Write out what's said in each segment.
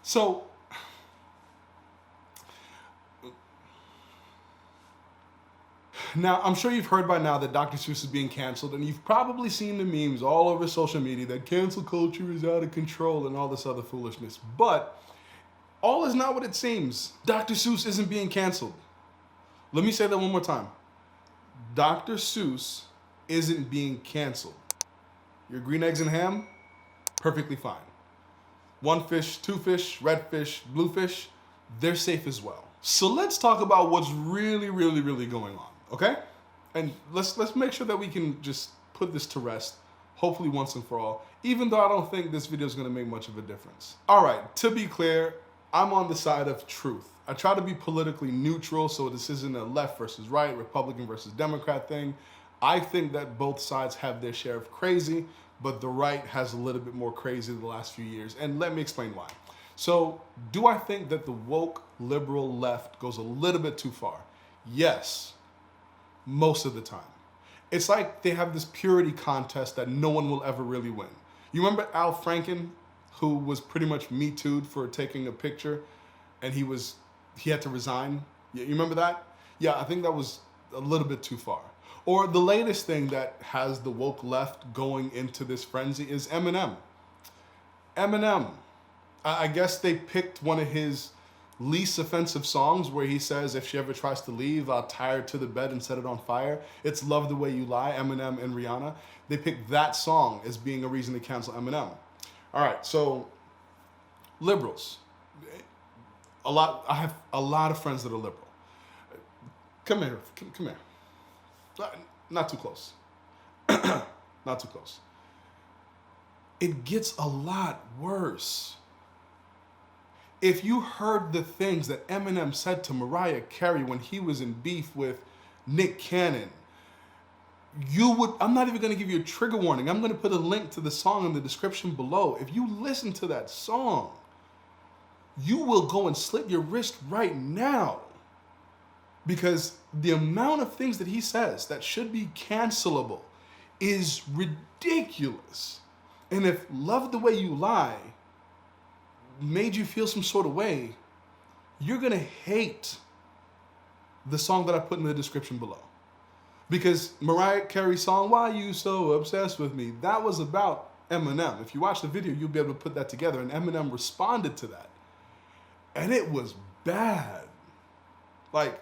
So now, I'm sure you've heard by now that Dr. Seuss is being canceled, and you've probably seen the memes all over social media that cancel culture is out of control and all this other foolishness. But all is not what it seems. Dr. Seuss isn't being canceled. Let me say that one more time. Dr. Seuss isn't being canceled. Your green eggs and ham, perfectly fine. One fish, two fish, red fish, blue fish, they're safe as well. So let's talk about what's really, really, really going on, okay? And let's make sure that we can just put this to rest, hopefully once and for all, even though I don't think this video is gonna make much of a difference. All right, to be clear, I'm on the side of truth. I try to be politically neutral, so this isn't a left versus right, Republican versus Democrat thing. I think that both sides have their share of crazy, but the right has a little bit more crazy the last few years, and let me explain why. So, do I think that the woke liberal left goes a little bit too far? Yes, most of the time. It's like they have this purity contest that no one will ever really win. You remember Al Franken, who was pretty much Me Too'd for taking a picture, and he had to resign? You remember that? Yeah, I think that was a little bit too far. Or the latest thing that has the woke left going into this frenzy is Eminem. Eminem. I guess they picked one of his least offensive songs where he says, if she ever tries to leave, I'll tie her to the bed and set it on fire. It's Love the Way You Lie, Eminem and Rihanna. They picked that song as being a reason to cancel Eminem. All right, so liberals. I have a lot of friends that are liberal. Come here, come here. Not too close. Not too close. It gets a lot worse. If you heard the things that Eminem said to Mariah Carey when he was in beef with Nick Cannon, I'm not even gonna give you a trigger warning. I'm gonna put a link to the song in the description below. If you listen to that song, you will go and slit your wrist right now. Because the amount of things that he says that should be cancelable is ridiculous. And if Love the Way You Lie made you feel some sort of way, you're gonna hate the song that I put in the description below. Because Mariah Carey's song, Why You So Obsessed With Me, that was about Eminem. If you watch the video, you'll be able to put that together, and Eminem responded to that. And it was bad. Like,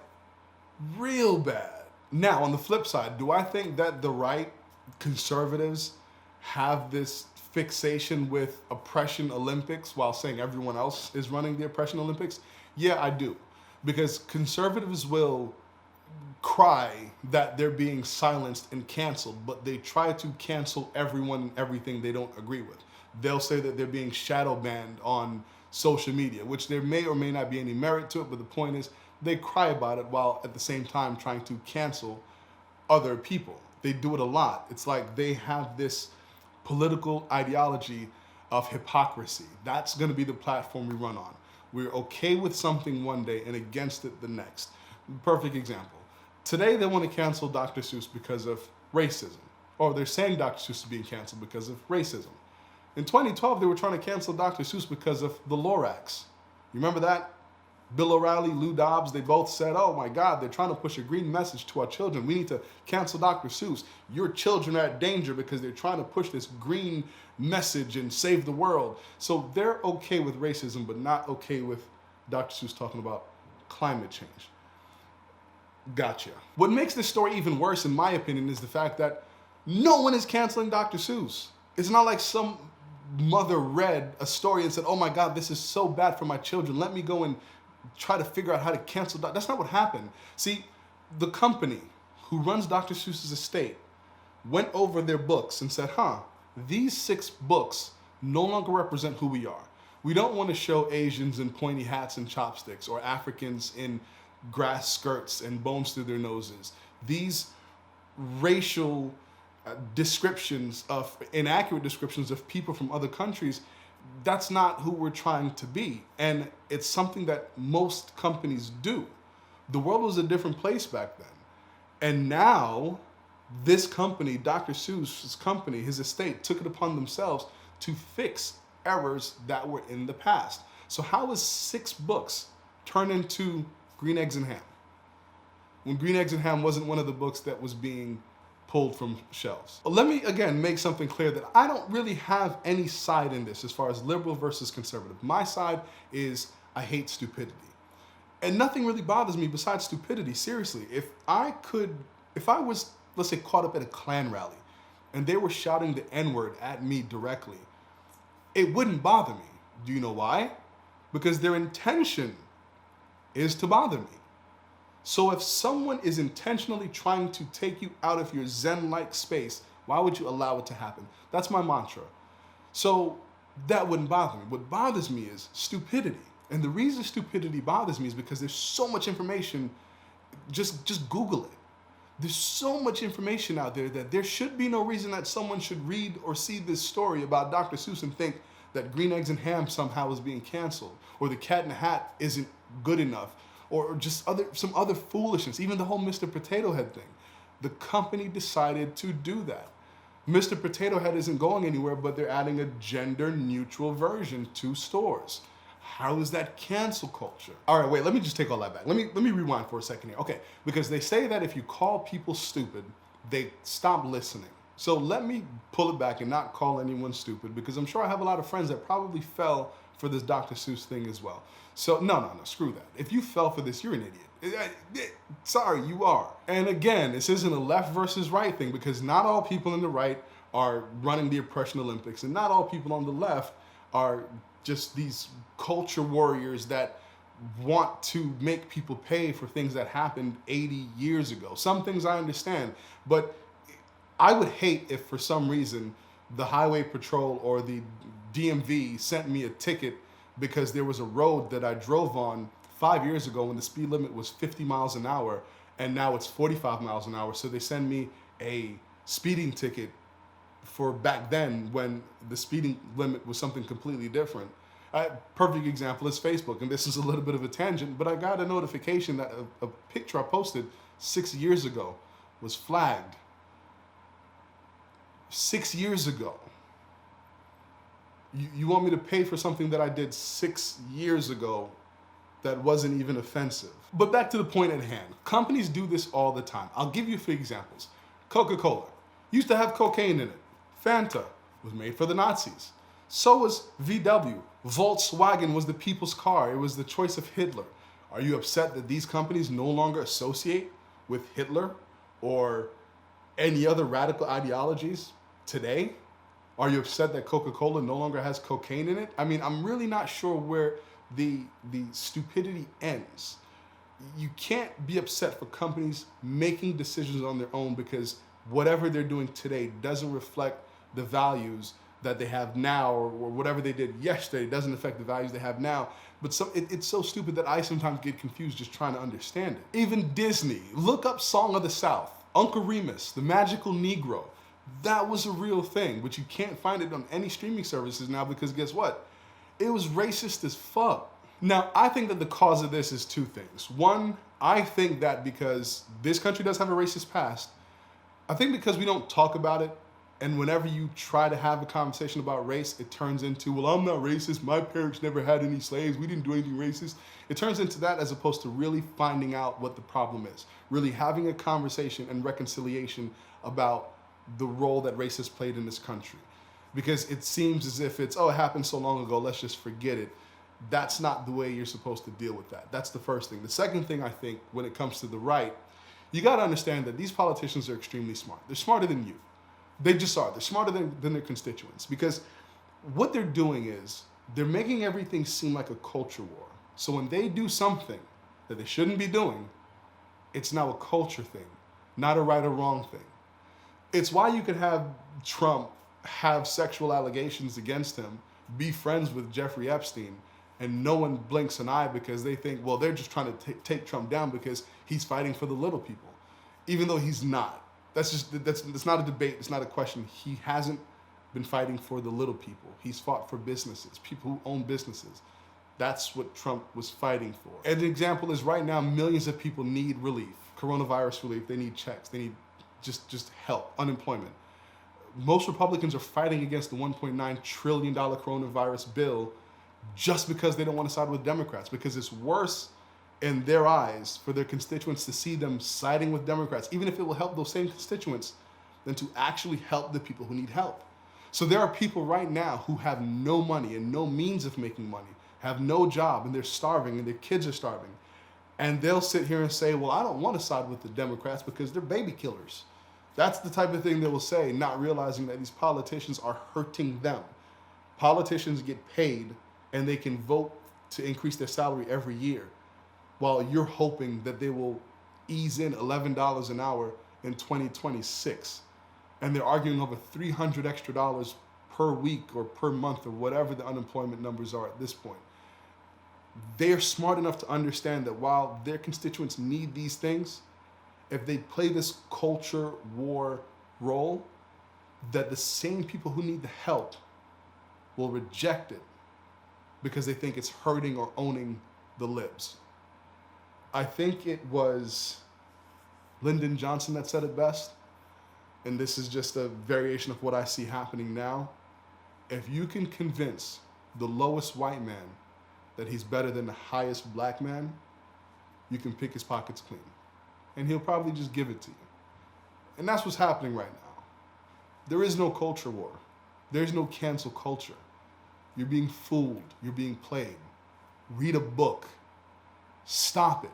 real bad. Now, on the flip side, do I think that the right conservatives have this fixation with oppression Olympics while saying everyone else is running the oppression Olympics? Yeah, I do. Because conservatives will cry that they're being silenced and canceled, but they try to cancel everyone and everything they don't agree with. They'll say that they're being shadow banned on social media, which there may or may not be any merit to it, but the point is they cry about it while at the same time trying to cancel other people. They do it a lot. It's like they have this political ideology of hypocrisy. That's going to be the platform we run on. We're okay with something one day and against it the next. Perfect example. Today they want to cancel Dr. Seuss because of racism. Or they're saying Dr. Seuss is being canceled because of racism. In 2012, they were trying to cancel Dr. Seuss because of the Lorax. You remember that? Bill O'Reilly, Lou Dobbs, they both said, oh my God, they're trying to push a green message to our children. We need to cancel Dr. Seuss. Your children are at danger because they're trying to push this green message and save the world. So they're okay with racism, but not okay with Dr. Seuss talking about climate change. Gotcha. What makes this story even worse, in my opinion, is the fact that no one is canceling Dr. Seuss. It's not like some mother read a story and said, oh my God, this is so bad for my children. Let me go and try to figure out how to cancel Dr. That's not what happened. See, the company who runs Dr. Seuss's estate went over their books and said, these 6 books no longer represent who we are. We don't want to show Asians in pointy hats and chopsticks or Africans in grass skirts and bones through their noses. These racial descriptions of, inaccurate descriptions of people from other countries, that's not who we're trying to be. And it's something that most companies do. The world was a different place back then. And now this company, Dr. Seuss's company, his estate, took it upon themselves to fix errors that were in the past. So how is 6 books turned into Green Eggs and Ham when Green Eggs and Ham wasn't one of the books that was being pulled from shelves? Let me again make something clear that I don't really have any side in this as far as liberal versus conservative. My side is I hate stupidity. And nothing really bothers me besides stupidity, seriously. If I was, let's say, caught up at a Klan rally and they were shouting the N-word at me directly, it wouldn't bother me. Do you know why? Because their intention is to bother me. So if someone is intentionally trying to take you out of your Zen-like space, why would you allow it to happen? That's my mantra. So that wouldn't bother me. What bothers me is stupidity. And the reason stupidity bothers me is because there's so much information. Just Google it. There's so much information out there that there should be no reason that someone should read or see this story about Dr. Seuss and think that Green Eggs and Ham somehow is being canceled, or the Cat in the Hat isn't good enough, or just some other foolishness, even the whole Mr. Potato Head thing. The company decided to do that. Mr. Potato Head isn't going anywhere, but they're adding a gender-neutral version to stores. How is that cancel culture? All right, wait, let me just take all that back. Let me rewind for a second here. Okay, because they say that if you call people stupid, they stop listening. So let me pull it back and not call anyone stupid, because I'm sure I have a lot of friends that probably fell for this Dr. Seuss thing as well. So no, screw that. If you fell for this, you're an idiot. Sorry, you are. And again, this isn't a left versus right thing, because not all people in the right are running the oppression Olympics, and not all people on the left are just these culture warriors that want to make people pay for things that happened 80 years ago. Some things I understand, but I would hate if for some reason the Highway Patrol or the DMV sent me a ticket because there was a road that I drove on 5 years ago when the speed limit was 50 miles an hour and now it's 45 miles an hour. So they send me a speeding ticket for back then when the speeding limit was something completely different. Perfect example is Facebook, and this is a little bit of a tangent, but I got a notification that a picture I posted 6 years ago was flagged. 6 years ago. You want me to pay for something that I did 6 years ago that wasn't even offensive? But back to the point at hand. Companies do this all the time. I'll give you a few examples. Coca-Cola used to have cocaine in it. Fanta was made for the Nazis. So was VW. Volkswagen was the people's car. It was the choice of Hitler. Are you upset that these companies no longer associate with Hitler or any other radical ideologies today? Are you upset that Coca-Cola no longer has cocaine in it? I mean, I'm really not sure where the stupidity ends. You can't be upset for companies making decisions on their own because whatever they're doing today doesn't reflect the values that they have now, or whatever they did yesterday doesn't affect the values they have now. But it's so stupid that I sometimes get confused just trying to understand it. Even Disney, look up Song of the South. Uncle Remus, the magical Negro. That was a real thing, but you can't find it on any streaming services now because guess what? It was racist as fuck. Now, I think that the cause of this is two things. One, I think that because this country does have a racist past, I think because we don't talk about it, and whenever you try to have a conversation about race, it turns into, well, I'm not racist, my parents never had any slaves, we didn't do anything racist. It turns into that as opposed to really finding out what the problem is, really having a conversation and reconciliation about the role that race has played in this country. Because it seems as if it's, oh, it happened so long ago, let's just forget it. That's not the way you're supposed to deal with that. That's the first thing. The second thing, I think, when it comes to the right, you got to understand that these politicians are extremely smart. They're smarter than you. They just are. They're smarter than their constituents. Because what they're doing is they're making everything seem like a culture war. So when they do something that they shouldn't be doing, it's now a culture thing, not a right or wrong thing. It's why you could have Trump have sexual allegations against him, be friends with Jeffrey Epstein, and no one blinks an eye because they think, well, they're just trying to take Trump down because he's fighting for the little people, even though he's not. That's not a debate. It's not a question. He hasn't been fighting for the little people. He's fought for businesses, people who own businesses. That's what Trump was fighting for. And an example is right now, millions of people need relief, coronavirus relief. They need checks. They need just help, unemployment. Most Republicans are fighting against the $1.9 trillion coronavirus bill just because they don't want to side with Democrats, because it's worse in their eyes for their constituents to see them siding with Democrats, even if it will help those same constituents, than to actually help the people who need help. So there are people right now who have no money and no means of making money, have no job, and they're starving, and their kids are starving. And they'll sit here and say, well, I don't want to side with the Democrats because they're baby killers. That's the type of thing they will say, not realizing that these politicians are hurting them. Politicians get paid and they can vote to increase their salary every year, while you're hoping that they will ease in $11 an hour in 2026. And they're arguing over $300 extra per week or per month or whatever the unemployment numbers are at this point. They're smart enough to understand that while their constituents need these things, if they play this culture war role, that the same people who need the help will reject it because they think it's hurting or owning the libs. I think it was Lyndon Johnson that said it best, and this is just a variation of what I see happening now. If you can convince the lowest white man that he's better than the highest black man, you can pick his pockets clean. And he'll probably just give it to you. And that's what's happening right now. There is no culture war. There's no cancel culture. You're being fooled. You're being played. Read a book. Stop it.